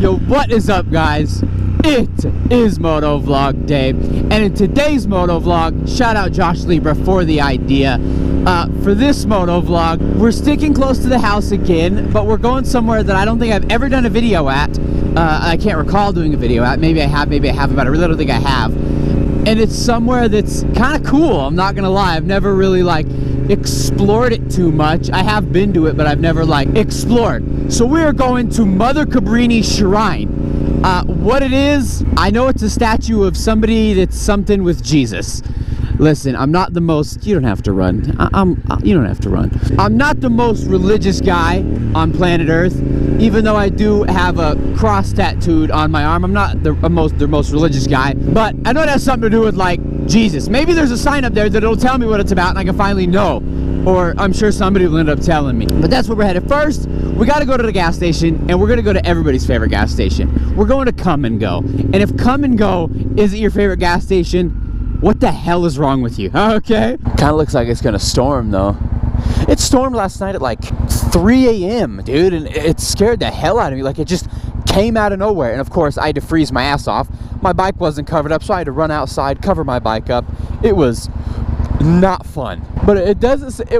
Yo, what is up, guys? It is Motovlog Day, and in today's Motovlog, shout out Josh Libra for the idea. For this Motovlog, we're sticking close to the house again, but we're going somewhere that I don't think I've ever done a video at. I can't recall doing a video at. Maybe I have, but I really don't think I have. And it's somewhere that's kind of cool, I'm not gonna lie. I've never really like explored it too much. I have been to it, but I've never like explored. So we are going to Mother Cabrini Shrine. What it is, I know it's a statue of somebody that's something with Jesus. Listen, I'm not the most, you don't have to run. You don't have to run. I'm not the most religious guy on planet Earth, even though I do have a cross tattooed on my arm. I'm not the most religious guy, but I know it has something to do with like Jesus. Maybe there's a sign up there that'll tell me what it's about and I can finally know. Or I'm sure somebody will end up telling me. But that's where we're headed. First, we gotta go to the gas station, and we're gonna go to everybody's favorite gas station. We're going to Come and Go. And if Come and Go isn't your favorite gas station, what the hell is wrong with you? Okay? Kinda looks like it's gonna storm though. It stormed last night at like 3 a.m., dude, and it scared the hell out of me. Like it just came out of nowhere. And of course, I had to freeze my ass off. My bike wasn't covered up, so I had to run outside, cover my bike up. It was not fun. But it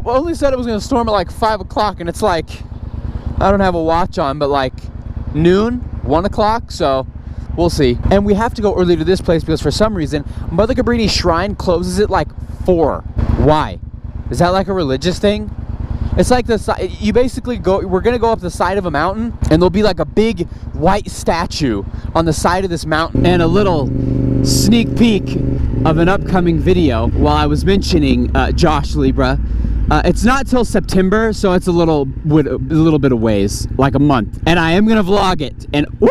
only said it was gonna storm at like 5 o'clock, and it's like, I don't have a watch on, but like noon, 1 o'clock, so we'll see. And we have to go early to this place because for some reason, Mother Cabrini Shrine closes at like 4. Why? Is that like a religious thing? It's like you basically go, we're gonna go up the side of a mountain, and there'll be like a big white statue on the side of this mountain. And a little sneak peek of an upcoming video while I was mentioning Josh Libra. It's not till September, so it's a little bit of ways, like a month. And I am gonna vlog it, and woo!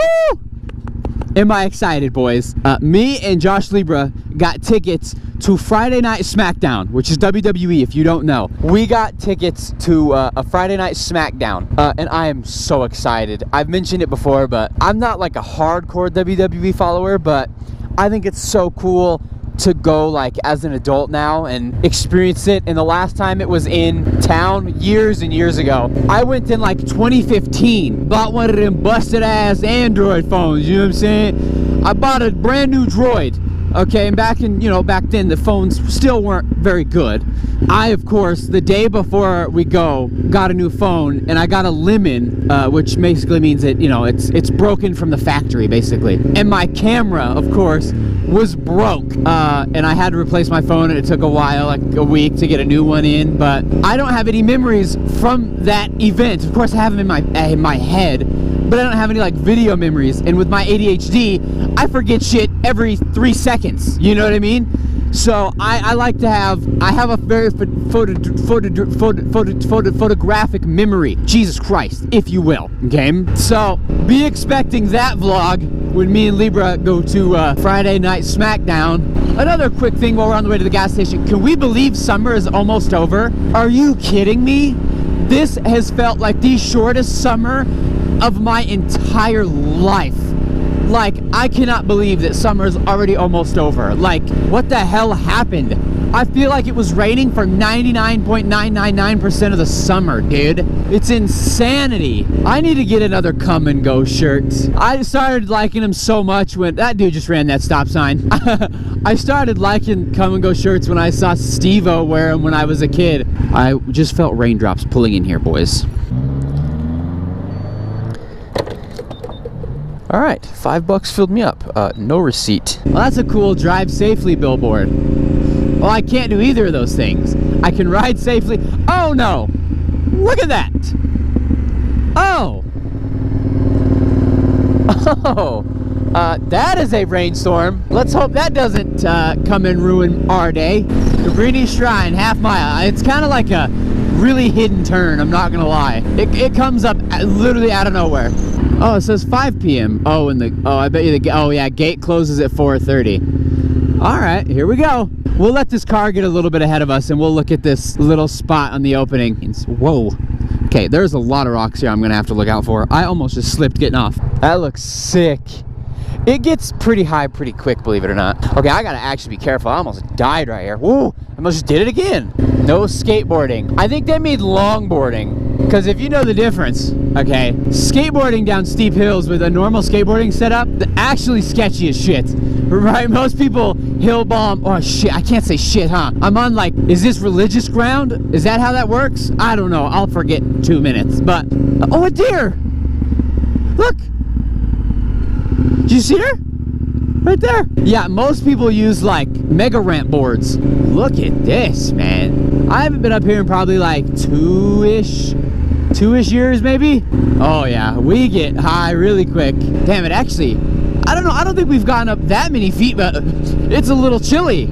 Am I excited, boys? Me and Josh Libra got tickets to Friday Night SmackDown, which is WWE if you don't know. We got tickets to a Friday Night SmackDown, and I am so excited. I've mentioned it before, but I'm not like a hardcore WWE follower, but I think it's so cool to go like as an adult now and experience it. And the last time it was in town, years and years ago, I went in like 2015, bought one of them busted ass Android phones, you know what I'm saying? I bought a brand new Droid, okay, and back then the phones still weren't very good. I, of course, the day before we go, got a new phone, and I got a lemon, which basically means that, you know, it's broken from the factory, basically. And my camera, of course, was broke, and I had to replace my phone, and it took a while, like a week, to get a new one in. But I don't have any memories from that event. Of course, I have them in my head, but I don't have any like video memories. And with my ADHD, I forget shit every 3 seconds. You know what I mean? So I like to have a very photographic memory, Jesus Christ, if you will. Okay, so be expecting that vlog when me and Libra go to Friday Night SmackDown. Another quick thing while we're on the way to the gas station. Can we believe summer is almost over? Are you kidding me? This has felt like the shortest summer of my entire life. Like, I cannot believe that summer's already almost over. Like, what the hell happened? I feel like it was raining for 99.999% of the summer, dude. It's insanity. I need to get another Come and Go shirt. I started liking them so much when that dude just ran that stop sign. I started liking Come and Go shirts when I saw Steve-O wear them when I was a kid. I just felt raindrops pulling in here, boys. All right, $5 filled me up. No receipt. Well, that's a cool drive safely billboard. Well, I can't do either of those things. I can ride safely. Oh no! Look at that! Oh! Oh! That is a rainstorm. Let's hope that doesn't come and ruin our day. Cabrini Shrine, half mile. It's kind of like a really hidden turn, I'm not gonna lie. It comes up literally out of nowhere. Oh, it says 5 p.m. Oh, I bet you oh yeah, gate closes at 4:30. All right, here we go. We'll let this car get a little bit ahead of us, and we'll look at this little spot on the opening. Whoa. Okay, there's a lot of rocks here I'm gonna have to look out for. I almost just slipped getting off. That looks sick. It gets pretty high pretty quick, believe it or not. Okay, I gotta actually be careful. I almost died right here. Woo! I almost did it again. No skateboarding. I think they mean longboarding. Because if you know the difference, okay, skateboarding down steep hills with a normal skateboarding setup, actually sketchy as shit, right? Most people hill bomb. Oh shit, I can't say shit, huh? I'm on like, is this religious ground? Is that how that works? I don't know. I'll forget 2 minutes. But oh, a deer! Look! Did you see her? Right there. Yeah, most people use like mega ramp boards. Look at this, man. I haven't been up here in probably like two-ish years maybe. Oh yeah, we get high really quick. Damn it, actually, I don't know, I don't think we've gotten up that many feet, but it's a little chilly.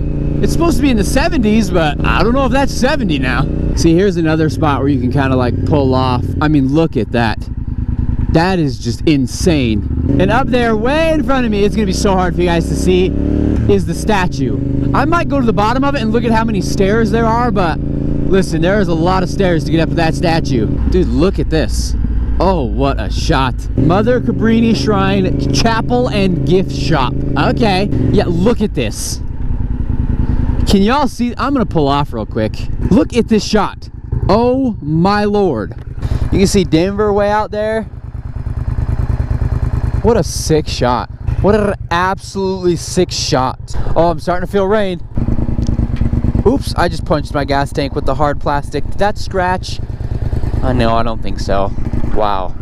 It's supposed to be in the 70s, but I don't know if that's 70 now. See, here's another spot where you can kind of like pull off. I mean, look at that. That is just insane. And up there, way in front of me, it's gonna be so hard for you guys to see, is the statue. I might go to the bottom of it and look at how many stairs there are, but listen, there is a lot of stairs to get up to that statue. Dude, look at this. Oh, what a shot. Mother Cabrini Shrine Chapel and Gift Shop. Okay, yeah, look at this. Can y'all see? I'm gonna pull off real quick. Look at this shot. Oh my Lord. You can see Denver way out there. What a sick shot. What an absolutely sick shot. Oh, I'm starting to feel rain. Oops, I just punched my gas tank with the hard plastic. Did that scratch? No, I don't think so. Wow.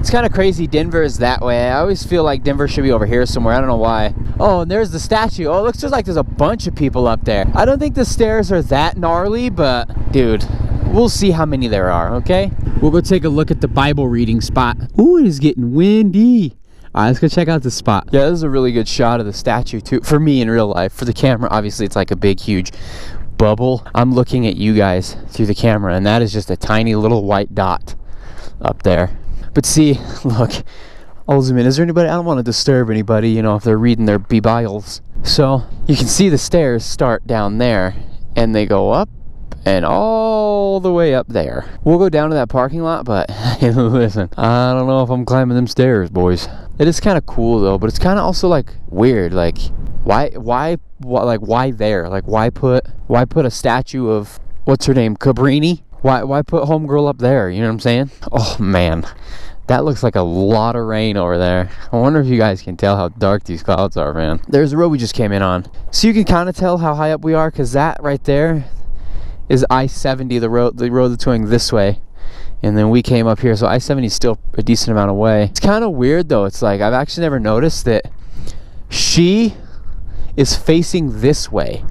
It's kind of crazy Denver is that way. I always feel like Denver should be over here somewhere. I don't know why. Oh, and there's the statue. Oh, it looks just like there's a bunch of people up there. I don't think the stairs are that gnarly, but dude, we'll see how many there are, okay? We'll go take a look at the Bible reading spot. Ooh, it is getting windy. All right, let's go check out this spot. Yeah, this is a really good shot of the statue too. For me in real life. For the camera, obviously it's like a big, huge bubble. I'm looking at you guys through the camera, and that is just a tiny little white dot up there. But see, look, I'll zoom in. Is there anybody? I don't want to disturb anybody, you know, if they're reading their Bibles. So you can see the stairs start down there, and they go up and all the way up there. We'll go down to that parking lot, but hey, listen, I don't know if I'm climbing them stairs, boys. It is kind of cool though, but it's kind of also like weird. Like, why there? Like, why put a statue of what's her name, Cabrini? Why put homegirl up there? You know what I'm saying? Oh man, that looks like a lot of rain over there. I wonder if you guys can tell how dark these clouds are, man. There's the road we just came in on, so you can kind of tell how high up we are, because that right there is I-70, the road that's going this way. And then we came up here, so I-70 is still a decent amount away. It's kind of weird though. It's like, I've actually never noticed that she is facing this way.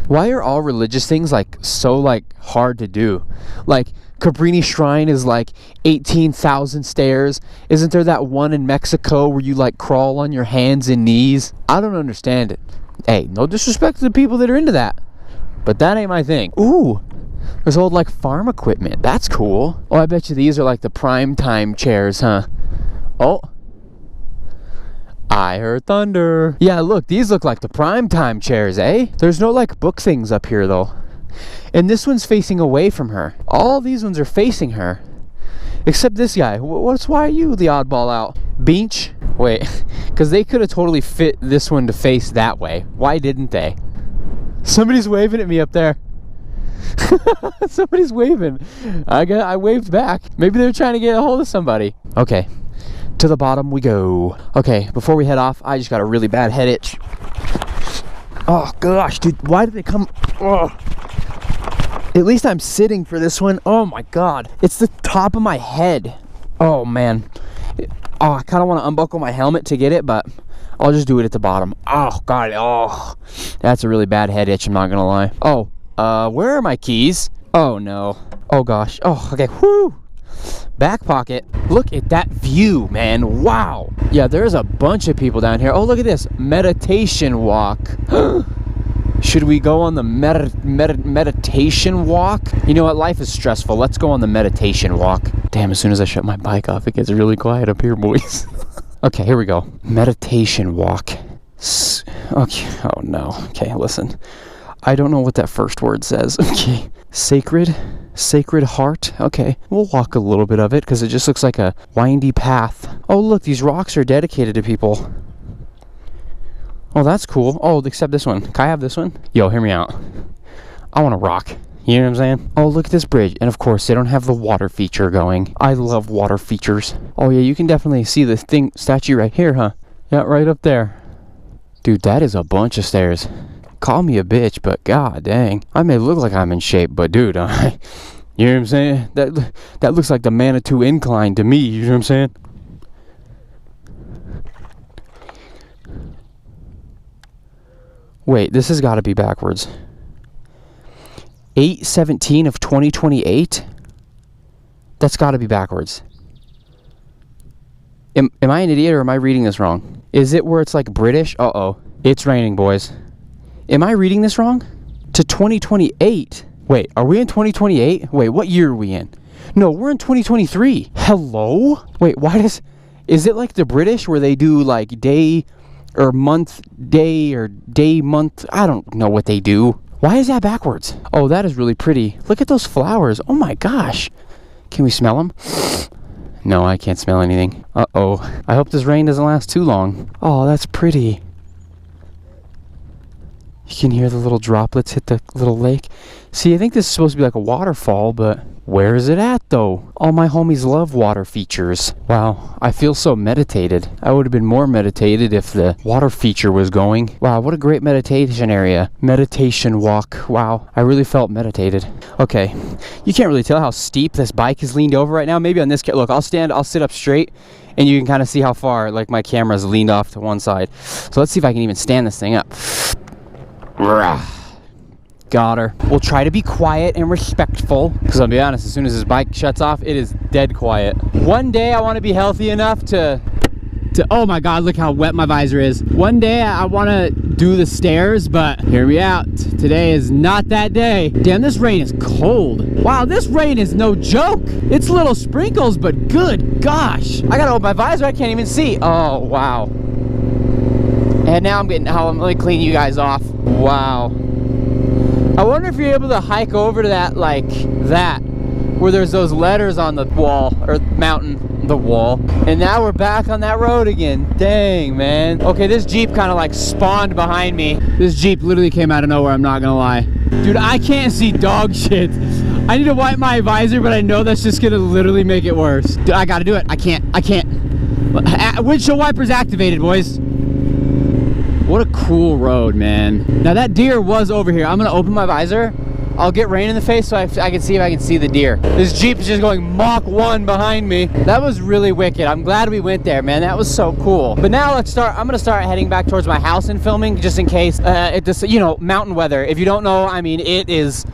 Why are all religious things like so like hard to do? Like Cabrini Shrine is like 18,000 stairs. Isn't there that one in Mexico where you like crawl on your hands and knees? I don't understand it. Hey, no disrespect to the people that are into that, but that ain't my thing. Ooh, there's old like farm equipment. That's cool. Oh, I bet you these are like the prime time chairs, huh? Oh, I heard thunder. Yeah, look, these look like the prime time chairs, eh? There's no like book things up here though. And this one's facing away from her. All these ones are facing her, except this guy. Why are you the oddball out? Beach? Wait, because they could have totally fit this one to face that way. Why didn't they? Somebody's waving at me up there. Somebody's waving. I waved back. Maybe they're trying to get a hold of somebody. Okay, to the bottom we go. Okay, before we head off, I just got a really bad head itch. Oh gosh, dude, why did they come? Oh. At least I'm sitting for this one. Oh my god, it's the top of my head. Oh man. Oh, I kind of want to unbuckle my helmet to get it, but I'll just do it at the bottom. Oh god. Oh, that's a really bad head itch, I'm not gonna lie. Oh, where are my keys? Oh no. Oh gosh. Oh, okay. Whoo. Back pocket. Look at that view, man. Wow. Yeah, there's a bunch of people down here. Oh, look at this meditation walk. Should we go on the meditation walk? You know what? Life is stressful. Let's go on the meditation walk. Damn, as soon as I shut my bike off, it gets really quiet up here, boys. Okay, here we go. Meditation walk. Okay. Oh no. Okay, listen. I don't know what that first word says. Okay. Sacred heart. Okay, we'll walk a little bit of it because it just looks like a windy path. Oh look, these rocks are dedicated to people. Oh, that's cool. Oh, except this one. Can I have this one? Yo, hear me out. I want to rock. You know what I'm saying? Oh, look at this bridge. And of course, they don't have the water feature going. I love water features. Oh yeah, you can definitely see the statue right here, huh? Yeah, right up there. Dude, that is a bunch of stairs. Call me a bitch, but god dang. I may look like I'm in shape, but dude, you know what I'm saying? That looks like the Manitou incline to me, you know what I'm saying? Wait, this has got to be backwards. 8/17 of 2028? That's got to be backwards. Am I an idiot or am I reading this wrong? Is it where it's like British? Uh-oh. It's raining, boys. Am I reading this wrong? To 2028. Wait, are we in 2028? Wait, what year are we in? No, we're in 2023. Hello? Wait, is it like the British where they do like day or month, day or day, month? I don't know what they do. Why is that backwards? Oh, that is really pretty. Look at those flowers. Oh my gosh. Can we smell them? No, I can't smell anything. Uh-oh. I hope this rain doesn't last too long. Oh, that's pretty. You can hear the little droplets hit the little lake. See, I think this is supposed to be like a waterfall, but where is it at, though? All my homies love water features. Wow, I feel so meditated. I would have been more meditated if the water feature was going. Wow, what a great meditation area. Meditation walk. Wow, I really felt meditated. Okay, you can't really tell how steep this bike is leaned over right now. Maybe on this, look, I'll sit up straight, and you can kind of see how far, like, my camera's leaned off to one side. So let's see if I can even stand this thing up. Got her. We'll try to be quiet and respectful, because I'll be honest, as soon as this bike shuts off, it is dead quiet. One day I want to be healthy enough to oh my god, look how wet my visor is. One day I want to do the stairs, but hear me out. Today is not that day. Damn, this rain is cold. Wow, this rain is no joke. It's little sprinkles, but good gosh. I gotta open my visor, I can't even see. Oh, wow. And now let me clean you guys off. Wow. I wonder if you're able to hike over to that, like that, where there's those letters on the wall, or mountain, the wall. And now we're back on that road again. Dang, man. Okay, this Jeep kind of like spawned behind me. This Jeep literally came out of nowhere, I'm not gonna lie. Dude, I can't see dog shit. I need to wipe my visor, but I know that's just gonna literally make it worse. Dude, I gotta do it. I can't. Windshield wipers activated, boys. What a cool road, man. Now that deer was over here. I'm gonna open my visor. I'll get rain in the face so I can see if I can see the deer. This Jeep is just going Mach 1 behind me. That was really wicked. I'm glad we went there, man. That was so cool. But now I'm gonna start heading back towards my house and filming, just in case mountain weather. If you don't know, I mean, it is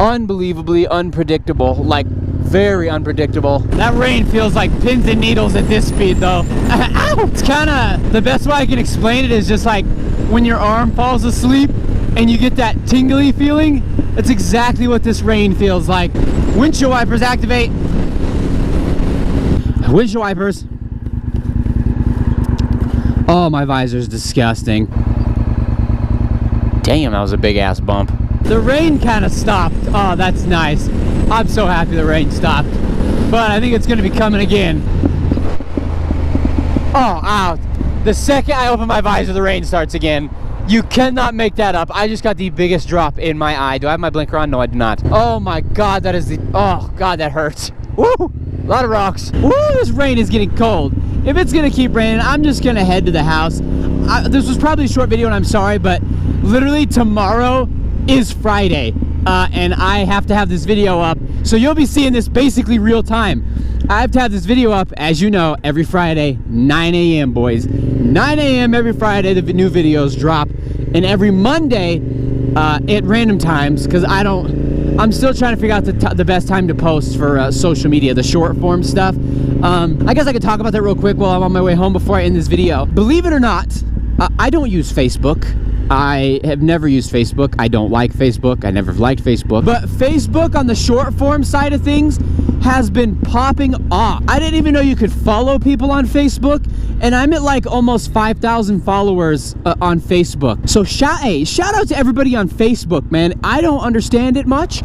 unbelievably unpredictable, like very unpredictable. That rain feels like pins and needles at this speed though. Ow! It's kinda, the best way I can explain it is just like when your arm falls asleep and you get that tingly feeling. That's exactly what this rain feels like. Windshield wipers activate. Windshield wipers. Oh, my visor's disgusting. Damn, that was a big ass bump. The rain kind of stopped. Oh, that's nice. I'm so happy the rain stopped. But I think it's gonna be coming again. Oh, ow. The second I open my visor, the rain starts again. You cannot make that up. I just got the biggest drop in my eye. Do I have my blinker on? No, I do not. Oh my god, oh god, that hurts. Woo! A lot of rocks. Woo, this rain is getting cold. If it's gonna keep raining, I'm just gonna head to the house. This was probably a short video and I'm sorry, but literally tomorrow is Friday. And I have to have this video up. So you'll be seeing this basically real time. I have to have this video up, as you know, every Friday, 9 a.m. boys. 9 a.m. every Friday, the new videos drop. And every Monday, at random times, because I'm still trying to figure out the best time to post for social media, the short form stuff. I guess I could talk about that real quick while I'm on my way home before I end this video. Believe it or not, I don't use Facebook. I have never used Facebook. I don't like Facebook. I never liked Facebook. But Facebook on the short form side of things has been popping off. I didn't even know you could follow people on Facebook, and I'm at like almost 5,000 followers on Facebook. So shout out to everybody on Facebook, man. I don't understand it much.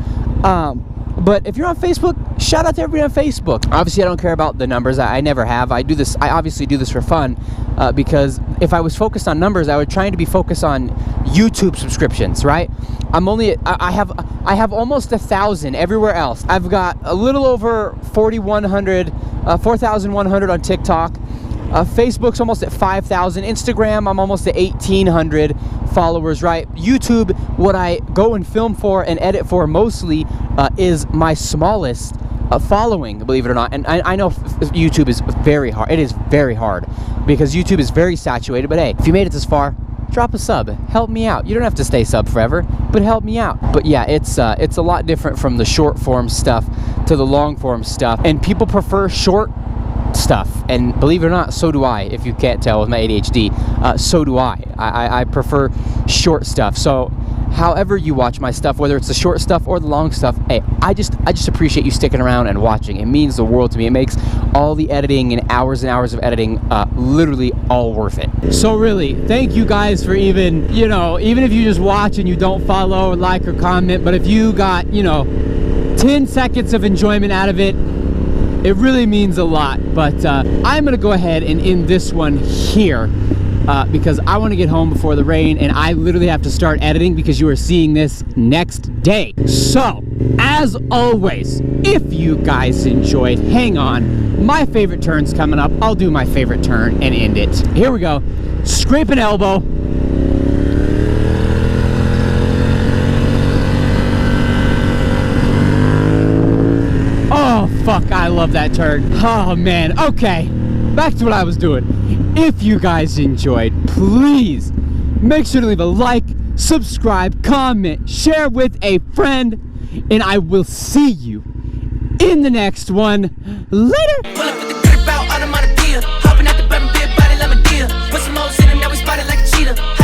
But if you're on Facebook, shout out to everybody on Facebook. Obviously, I don't care about the numbers. I never have. I obviously do this for fun, because if I was focused on numbers, I would try to be focused on YouTube subscriptions, right? I have almost 1,000 everywhere else. I've got a little over 4,100 on TikTok. Facebook's almost at 5,000. Instagram, I'm almost at 1,800 followers, right? YouTube, what I go and film for and edit for mostly is my smallest following, believe it or not. And I know YouTube is very hard. It is very hard because YouTube is very saturated. But hey, if you made it this far, drop a sub. Help me out. You don't have to stay sub forever, but help me out. But yeah, it's a lot different from the short form stuff to the long form stuff. And people prefer short stuff, and believe it or not, so do I. If you can't tell with my ADHD, so do I. I prefer short stuff. So however you watch my stuff, whether it's the short stuff or the long stuff, hey, I just appreciate you sticking around and watching. It means the world to me. It makes all the editing and hours of editing literally all worth it. So really, thank you guys for even if you just watch and you don't follow or like or comment, but if you got 10 seconds of enjoyment out of it, it really means a lot. But I'm gonna go ahead and end this one here because I want to get home before the rain, and I literally have to start editing because you are seeing this next day. So as always, if you guys enjoyed, hang on, my favorite turn's coming up. I'll do my favorite turn and end it. Here we go. Scrape an elbow. Oh, fuck, I love that turn. Oh, man. Okay, back to what I was doing. If you guys enjoyed, please make sure to leave a like, subscribe, comment, share with a friend, and I will see you in the next one. Later. Pull up with the grip out, automatic gear. Hopping out the bourbon beer, body like a deer. Put some hoes in him, now we spotted like a cheetah.